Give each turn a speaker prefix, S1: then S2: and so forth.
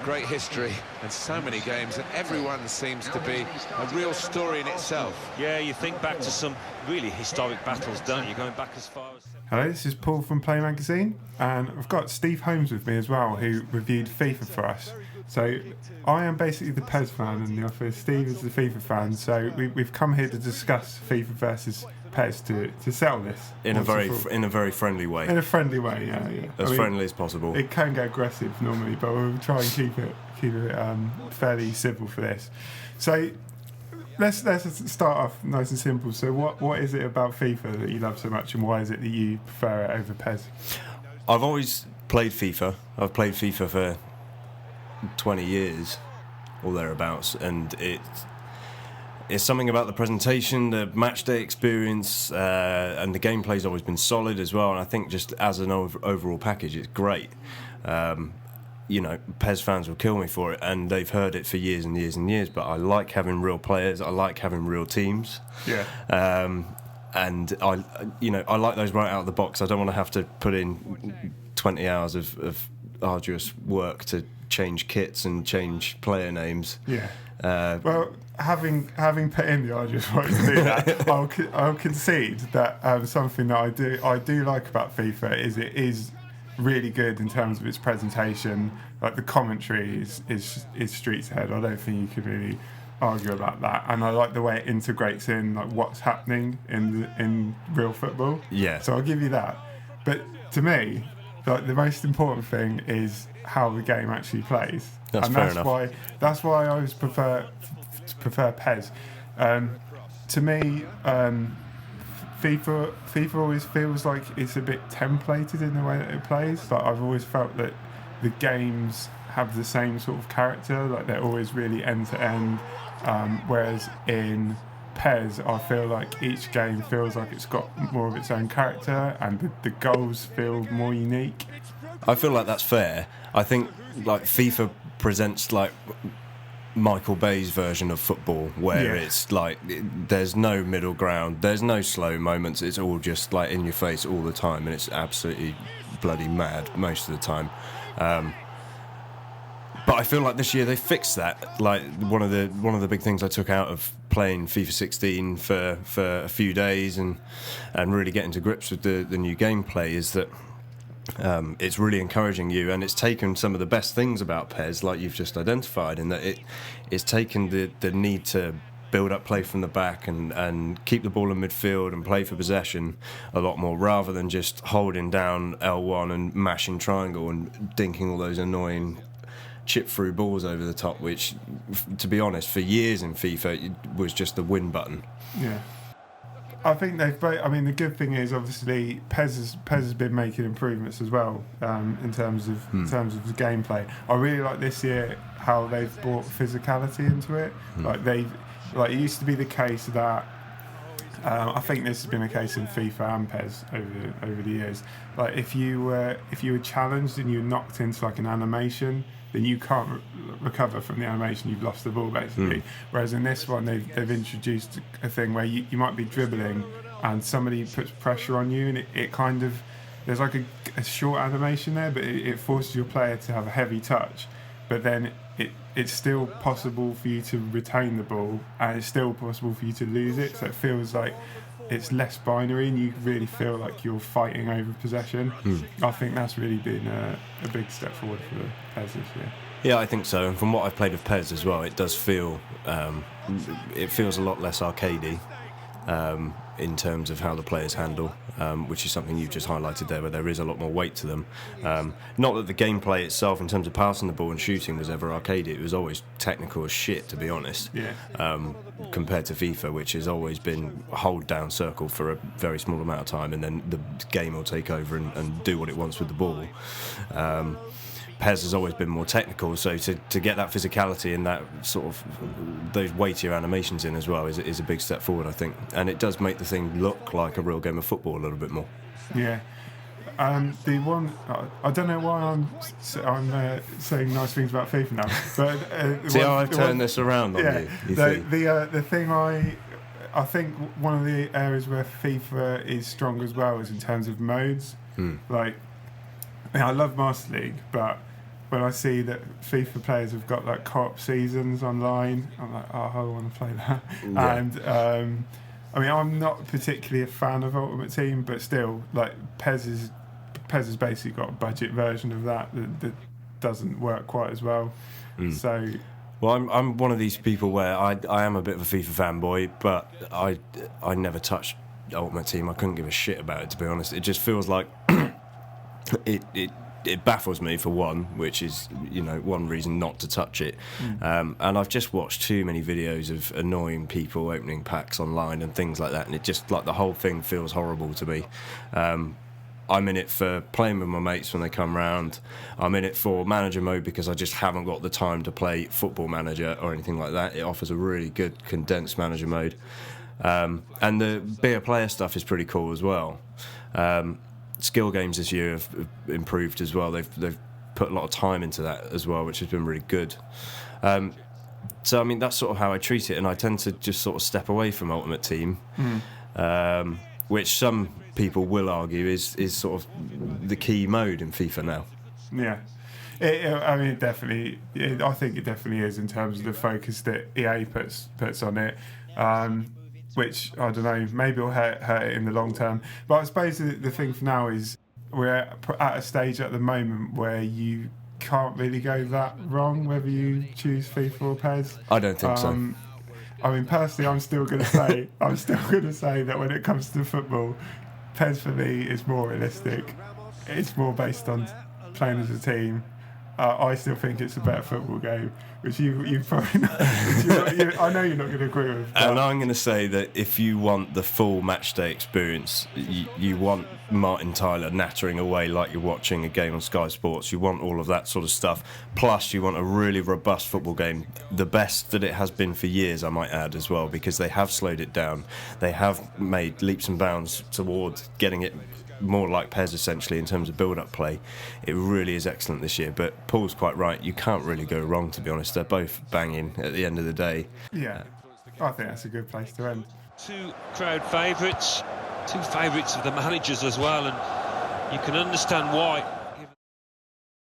S1: Great history and so many games, and everyone seems to be a real story in itself.
S2: Yeah, you think back to some really historic battles, don't you? Going back as far as...
S3: Hello, this is Paul from Play Magazine, and I've got Steve Holmes with me as well, who reviewed FIFA for us. So I am basically the PES fan in the office. Steve is the FIFA fan. So we've come here to discuss FIFA versus PES to settle this
S4: in a very friendly way.
S3: In a friendly way, yeah.
S4: As friendly as possible.
S3: It can get aggressive normally, but we'll try and keep it fairly civil for this. So let's start off nice and simple. So what is it about FIFA that you love so much, and why is it that you prefer it over PES?
S4: I've always played FIFA. I've played FIFA for 20 years or thereabouts, and it's something about the presentation, the match day experience, and the gameplay's always been solid as well, and I think just as an overall package it's great. PES fans will kill me for it, and they've heard it for years and years and years, but I like having real players, I like having real teams.
S3: Yeah.
S4: And I like those right out of the box. I don't want to have to put in 20 hours of arduous work to change kits and change player names.
S3: Yeah. Well, having put in the arduous work to do that, I'll concede that something that I do like about FIFA is it is really good in terms of its presentation. Like the commentary is streets ahead. I don't think you could really argue about that, and I like the way it integrates in like what's happening in real football.
S4: Yeah.
S3: So I'll give you that. But to me, like the most important thing is how the game actually plays.
S4: That's fair enough.
S3: That's why I always prefer PES. To me, FIFA always feels like it's a bit templated in the way that it plays. Like I've always felt that the games have the same sort of character, like they're always really end to end. Whereas in PES, I feel like each game feels like it's got more of its own character, and the goals feel more unique.
S4: I feel like that's fair. I think like FIFA presents like Michael Bay's version of football, where it's like there's no middle ground, there's no slow moments, it's all just like in your face all the time, and it's absolutely bloody mad most of the time. But I feel like this year they fixed that. Like one of the big things I took out of playing FIFA 16 for a few days and really getting to grips with the new gameplay is that it's really encouraging you, and it's taken some of the best things about PES, like you've just identified, in that it's taken the need to build up play from the back and keep the ball in midfield and play for possession a lot more, rather than just holding down L1 and mashing triangle and dinking all those annoying chip through balls over the top, which, to be honest, for years in FIFA it was just the win button.
S3: Yeah. I think they've both. I mean, the good thing is obviously PES has been making improvements as well in terms of the gameplay. I really like this year how they've brought physicality into it. Like it used to be the case that I think this has been the case in FIFA and PES over the years. Like if you were challenged and you were knocked into like an animation, then you can't recover from the animation. You've lost the ball basically. Whereas in this one, they've introduced a thing where you might be dribbling and somebody puts pressure on you, and it kind of, there's like a short animation there, but it forces your player to have a heavy touch. But then it's still possible for you to retain the ball, and it's still possible for you to lose it. So it feels like it's less binary, and you really feel like you're fighting over possession. I think that's really been a big step forward for the PES this year.
S4: Yeah, I think so. And from what I've played of PES as well, it does feel it feels a lot less arcadey in terms of how the players handle, which is something you've just highlighted there, where there is a lot more weight to them. Not that the gameplay itself, in terms of passing the ball and shooting, was ever arcadey. It was always technical as shit, to be honest.
S3: Yeah.
S4: Compared to FIFA, which has always been hold down circle for a very small amount of time, and then the game will take over and do what it wants with the ball. PES has always been more technical, so to get that physicality and that sort of those weightier animations in as well is a big step forward, I think, and it does make the thing look like a real game of football a little bit more.
S3: Yeah. The one I don't know why I'm saying nice things about FIFA now, but
S4: see how I've turned this around on you.
S3: The thing I think one of the areas where FIFA is strong as well is in terms of modes. Like, I love Master League, but when I see that FIFA players have got like co-op seasons online, I'm like, oh, I want to play that.
S4: Yeah.
S3: And I mean, I'm not particularly a fan of Ultimate Team, but still, like PES has basically got a budget version of that doesn't work quite as well. So.
S4: Well, I'm one of these people where I am a bit of a FIFA fanboy, but I never touched Ultimate Team. I couldn't give a shit about it, to be honest. It just feels like it baffles me, for one, which is, you know, one reason not to touch it. And I've just watched too many videos of annoying people opening packs online and things like that, and it just, like, the whole thing feels horrible to me. I'm in it for playing with my mates when they come round. I'm in it for manager mode because I just haven't got the time to play Football Manager or anything like that. It offers a really good condensed manager mode. And the Be a Player stuff is pretty cool as well. Skill games this year have improved as well. They've put a lot of time into that as well, which has been really good. So, I mean, that's sort of how I treat it, and I tend to just sort of step away from Ultimate Team, which some people will argue is sort of the key mode in FIFA now.
S3: Yeah. I mean, definitely. I think it definitely is in terms of the focus that EA puts on it, which, I don't know, maybe will hurt it in the long term. But I suppose the thing for now is we're at a stage at the moment where you can't really go that wrong whether you choose FIFA or PES.
S4: I don't think so.
S3: I mean, personally, I'm still going to say that when it comes to football, PES for me is more realistic. It's more based on playing as a team. I still think it's a better football game, which you probably know. I know you're not going to agree with.
S4: And I'm going to say that if you want the full matchday experience, you want Martin Tyler nattering away like you're watching a game on Sky Sports. You want all of that sort of stuff. Plus, you want a really robust football game, the best that it has been for years, I might add, as well, because they have slowed it down. They have made leaps and bounds towards getting it more like PES, essentially, in terms of build-up play. It really is excellent this year, but Paul's quite right. You can't really go wrong, to be honest. They're both banging at the end of the day.
S3: Yeah, I think that's a good place to end.
S2: Two crowd favourites, two favourites of the managers as well, and you can understand why.